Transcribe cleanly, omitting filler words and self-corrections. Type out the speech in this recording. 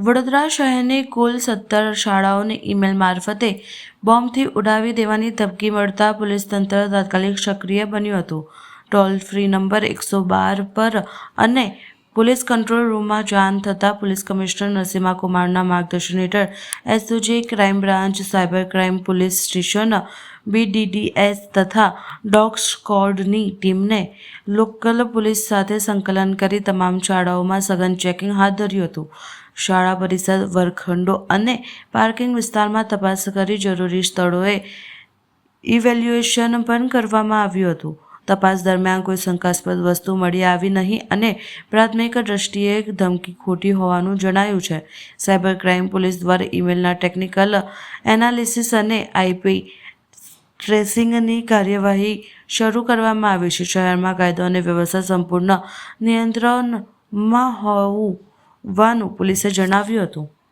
વડોદરા શહેરની કુલ 17 શાળાઓને ઈમેલ મારફતે બોમ્બથી ઉડાવી દેવાની ધમકી મળતા પોલીસ તંત્ર તાત્કાલિક સક્રિય બન્યું હતું. ટોલ ફ્રી નંબર 112 પર અને પોલીસ કંટ્રોલ રૂમમાં જાણ થતાં પોલીસ કમિશનર નરસિમ્હા કુમારના માર્ગદર્શન હેઠળ SOG, crime branch, cyber crime police station, BDDS તથા ડોગ સ્ક્વોડની ટીમને લોકલ પોલીસ સાથે સંકલન કરી તમામ શાળાઓમાં સઘન ચેકિંગ હાથ ધર્યું હતું. શાળા પરિસર, વર્ગખંડો અને પાર્કિંગ વિસ્તારમાં તપાસ કરી જરૂરી સ્થળોએ ઇવેલ્યુએશન પણ કરવામાં આવ્યું હતું. તપાસ દરમિયાન કોઈ શંકાસ્પદ વસ્તુ મળી આવી નહીં અને પ્રાથમિક દ્રષ્ટિએ ધમકી ખોટી હોવાનું જણાયું છે. સાયબર ક્રાઇમ પોલીસ દ્વારા ઈમેલના ટેકનિકલ એનાલિસિસ અને IP ટ્રેસિંગની કાર્યવાહી શરૂ કરવામાં આવી છે. શહેરમાં કાયદો અને વ્યવસ્થા સંપૂર્ણ નિયંત્રણમાં હોવાનું પોલીસે જણાવ્યું હતું.